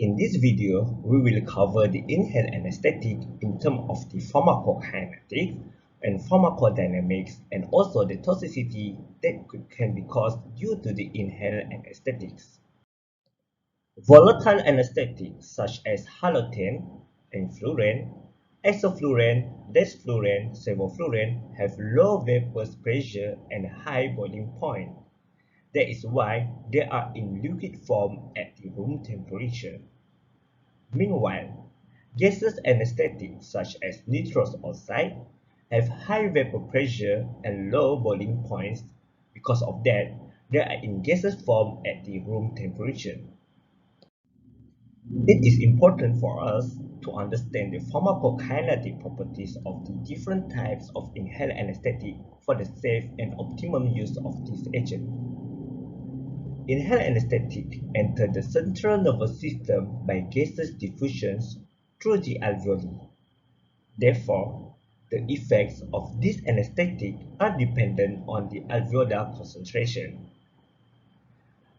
In this video, we will cover the inhaled anesthetic in terms of the pharmacokinetics and pharmacodynamics and also the toxicity that can be caused due to the inhaled anesthetics. Volatile anesthetics such as halothane, enflurane, isoflurane, desflurane, sevoflurane have low vapor pressure and high boiling point. That is why they are in liquid form at the room temperature. Meanwhile, gaseous anesthetics such as nitrous oxide have high vapor pressure and low boiling points. Because of that, they are in gaseous form at the room temperature. It is important for us to understand the pharmacokinetic properties of the different types of inhaled anesthetic for the safe and optimum use of this agent. Inhaled anesthetic enter the central nervous system by gaseous diffusions through the alveoli. Therefore, the effects of this anesthetic are dependent on the alveolar concentration.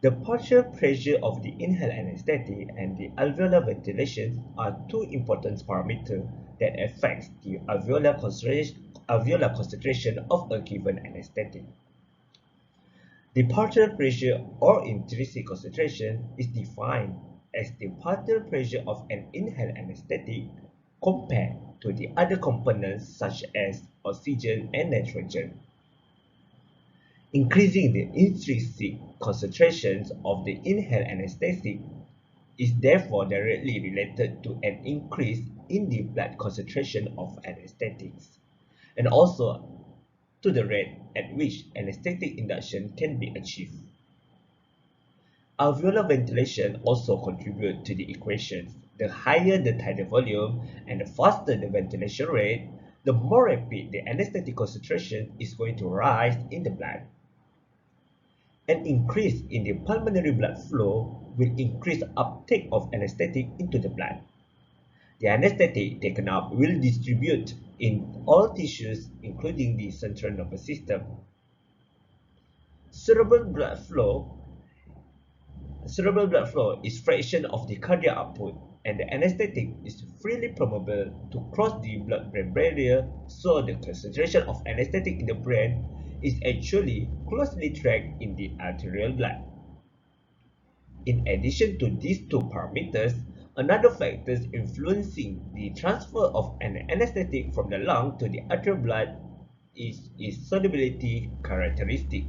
The partial pressure of the inhaled anesthetic and the alveolar ventilation are two important parameters that affect the alveolar concentration of a given anesthetic. The partial pressure or intrinsic concentration is defined as the partial pressure of an inhaled anesthetic compared to the other components such as oxygen and nitrogen. Increasing the intrinsic concentrations of the inhaled anesthetic is therefore directly related to an increase in the blood concentration of anesthetics, and also to the rate at which anesthetic induction can be achieved. Alveolar ventilation also contributes to the equations. The higher the tidal volume and the faster the ventilation rate, the more rapid the anesthetic concentration is going to rise in the blood. An increase in the pulmonary blood flow will increase uptake of anesthetic into the blood. The anesthetic taken up will distribute in all tissues, including the central nervous system. Cerebral blood flow is fraction of the cardiac output, and the anesthetic is freely permeable to cross the blood-brain barrier, so the concentration of anesthetic in the brain is actually closely tracked in the arterial blood. In addition to these two parameters, another factor influencing the transfer of an anesthetic from the lung to the arterial blood is its solubility characteristic.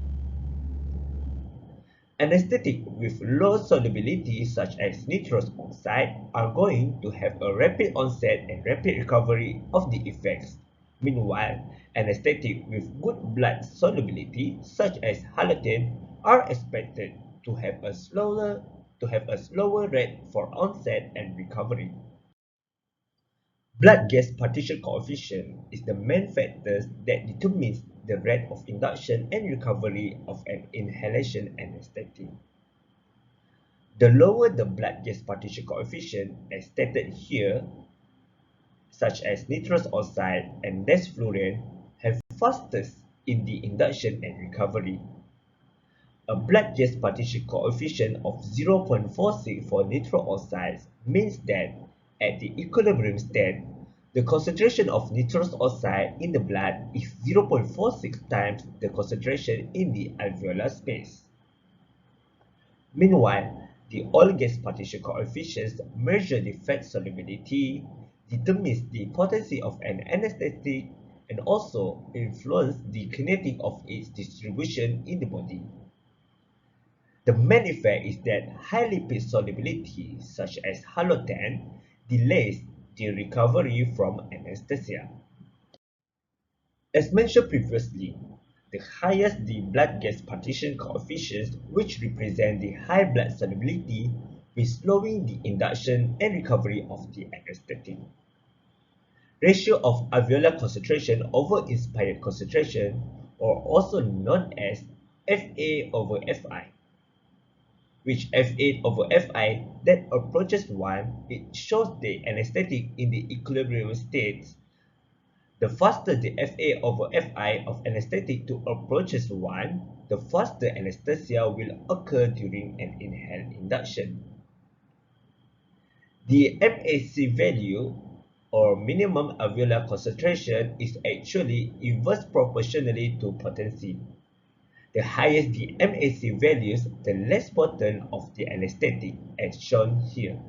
Anesthetics with low solubility such as nitrous oxide are going to have a rapid onset and rapid recovery of the effects. Meanwhile, anesthetics with good blood solubility such as halothane are expected to have a slower rate for onset and recovery. Blood gas partition coefficient is the main factor that determines the rate of induction and recovery of an inhalation anesthetic. The lower the blood gas partition coefficient, as stated here, such as nitrous oxide and desflurane, have fastest in the induction and recovery. A blood gas partition coefficient of 0.46 for nitrous oxides means that at the equilibrium state, the concentration of nitrous oxide in the blood is 0.46 times the concentration in the alveolar space. Meanwhile, the oil gas partition coefficients measure the fat solubility, determines the potency of an anesthetic, and also influence the kinetic of its distribution in the body. The main effect is that high lipid solubility, such as halothane, delays the recovery from anesthesia. As mentioned previously, the highest the blood gas partition coefficients, which represent the high blood solubility, will slowing the induction and recovery of the anesthetic. Ratio of alveolar concentration over inspired concentration, or also known as FA over Fi, which F8 over Fi that approaches 1, it shows the anesthetic in the equilibrium state. The faster the Fa over Fi of anesthetic to approaches 1, the faster anesthesia will occur during an inhaled induction. The MAC value or minimum alveolar concentration is actually inverse proportionally to potency. The higher the MAC values, the less potent of the anesthetic, as shown here.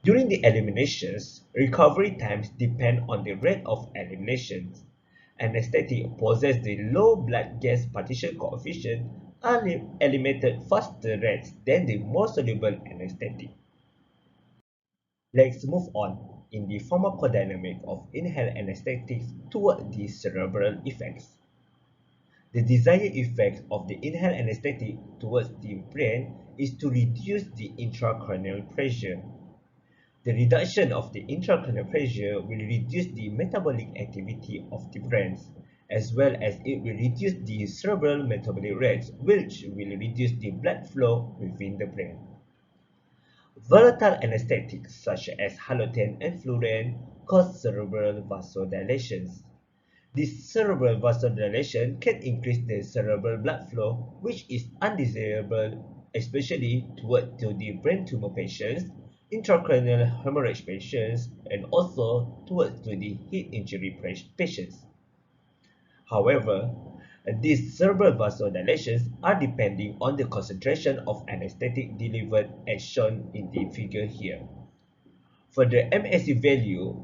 During the eliminations, recovery times depend on the rate of eliminations. Anesthetic possess the low blood gas partition coefficient are eliminated faster rates than the more soluble anesthetic. Let's move on in the pharmacodynamics of inhaled anesthetics toward the cerebral effects. The desired effect of the inhaled anesthetic towards the brain is to reduce the intracranial pressure. The reduction of the intracranial pressure will reduce the metabolic activity of the brains, as well as it will reduce the cerebral metabolic rates, which will reduce the blood flow within the brain. Volatile anesthetics such as halothane and fluorine cause cerebral vasodilations. This cerebral vasodilation can increase the cerebral blood flow, which is undesirable, especially toward the brain tumor patients, intracranial hemorrhage patients, and also towards the heat injury patients. However, these cerebral vasodilations are depending on the concentration of anesthetic delivered as shown in the figure here. For the MAC value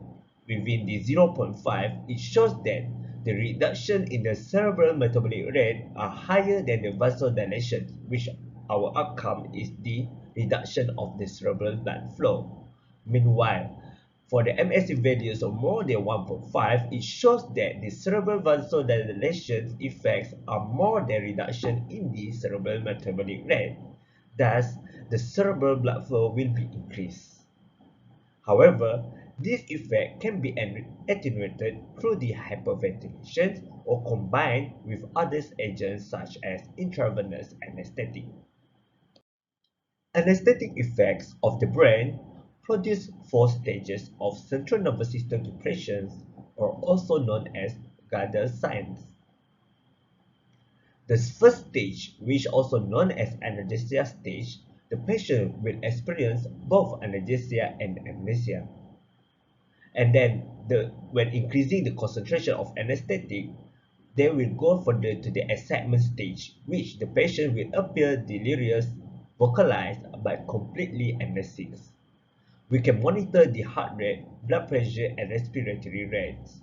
within the 0.5, it shows that the reduction in the cerebral metabolic rate are higher than the vasodilation, which our outcome is the reduction of the cerebral blood flow. Meanwhile, for the MAC values of more than 1.5, it shows that the cerebral vasodilation effects are more than reduction in the cerebral metabolic rate. Thus, the cerebral blood flow will be increased. However, this effect can be attenuated through the hyperventilation or combined with other agents such as intravenous anesthetic. Anesthetic effects of the brain produce four stages of central nervous system depressions, or also known as GUEDEL'S signs. The first stage, which also known as anesthesia stage, the patient will experience both anesthesia and amnesia. And then when increasing the concentration of anesthetic, they will go further to the excitement stage, which the patient will appear delirious, vocalized, but completely amnesic. We can monitor the heart rate, blood pressure, and respiratory rates.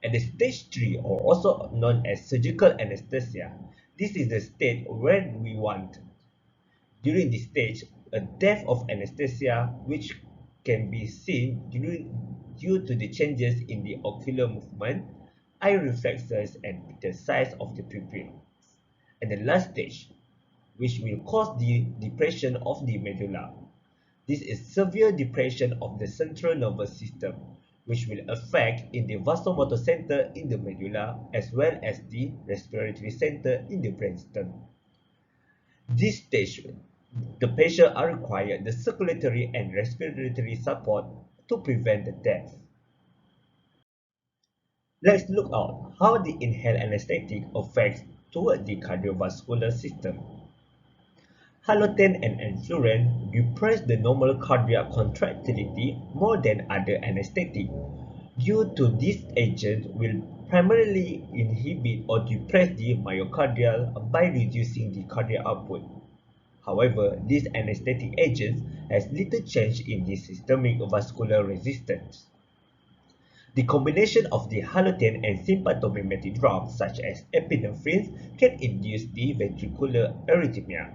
At the stage 3, or also known as surgical anesthesia, this is the state when we want. During this stage, a depth of anesthesia which can be seen due to the changes in the ocular movement, eye reflexes, and the size of the pupil. And the last stage, which will cause the depression of the medulla. This is severe depression of the central nervous system, which will affect in the vasomotor center in the medulla as well as the respiratory center in the brainstem. This stage, the patient are required the circulatory and respiratory support to prevent the death. Let's look at how the inhaled anesthetic affects toward the cardiovascular system. Halothane and enflurane depress the normal cardiac contractility more than other anesthetic. Due to this agent will primarily inhibit or depress the myocardial by reducing the cardiac output. However, these anesthetic agents has little change in the systemic vascular resistance. The combination of the halothane and sympathomimetic drugs such as epinephrine can induce the ventricular arrhythmia.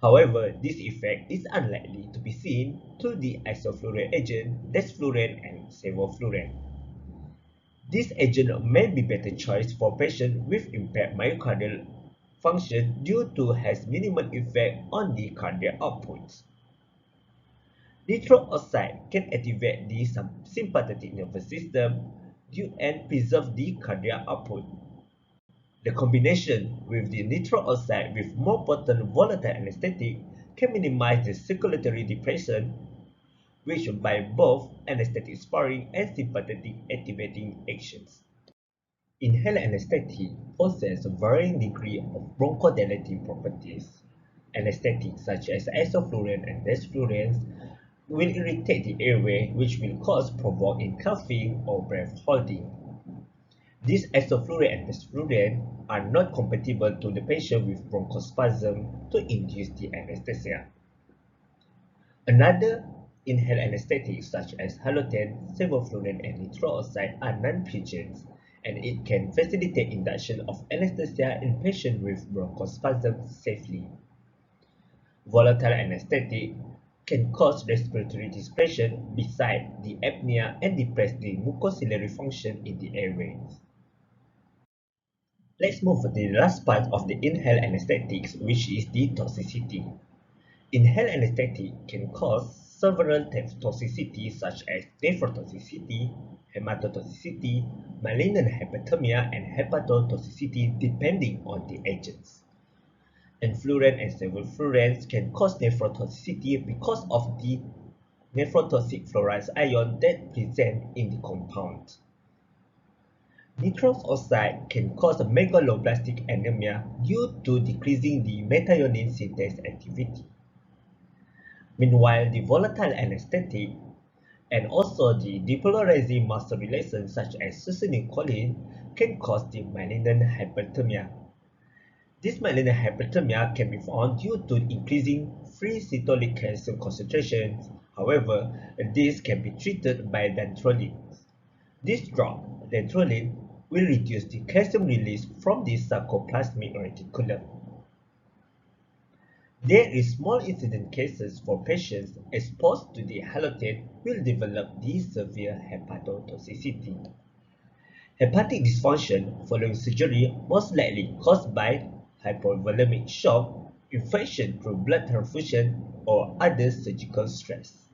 However, this effect is unlikely to be seen through the isoflurane agent desflurane and sevoflurane. This agent may be better choice for patients with impaired myocardial function due to has minimal effect on the cardiac outputs. Nitric oxide can activate the sympathetic nervous system and preserve the cardiac output. The combination with the nitric oxide with more potent volatile anesthetic can minimize the circulatory depression, which by both anesthetic sparing and sympathetic activating actions. Inhaled anesthetic possess a varying degree of bronchodilating properties. Anesthetics such as isoflurane and desflurane will irritate the airway, which will provoke in coughing or breath holding. These isoflurane and desflurane are not compatible to the patient with bronchospasm to induce the anesthesia. Another inhaled anesthetics such as halothane, sevoflurane, and nitrooxide are non-pungent, and it can facilitate induction of anesthesia in patients with bronchospasm safely. Volatile anesthetic can cause respiratory depression besides the apnea and depress the mucociliary function in the airways. Let's move to the last part of the inhaled anesthetics, which is the toxicity. Inhaled anesthetic can cause several types of toxicity such as nephrotoxicity, hematotoxicity, malignant hyperthermia, and hepatotoxicity depending on the agents. Enflurane and sevoflurane can cause nephrotoxicity because of the nephrotoxic fluoride ion that present in the compound. Nitrous oxide can cause megaloblastic anemia due to decreasing the methionine synthase activity. Meanwhile, the volatile anesthetic and also the depolarizing master relations such as succinylcholine can cause the malignant hyperthermia. This malignant hyperthermia can be found due to increasing free cytolic calcium concentrations. However, this can be treated by dantrolene. This drug, dantrolene, will reduce the calcium release from the sarcoplasmic reticulum. There is small incident cases for patients exposed to the halothane will develop the severe hepatotoxicity. Hepatic dysfunction following surgery most likely caused by hypovolemic shock, infection through blood transfusion, or other surgical stress.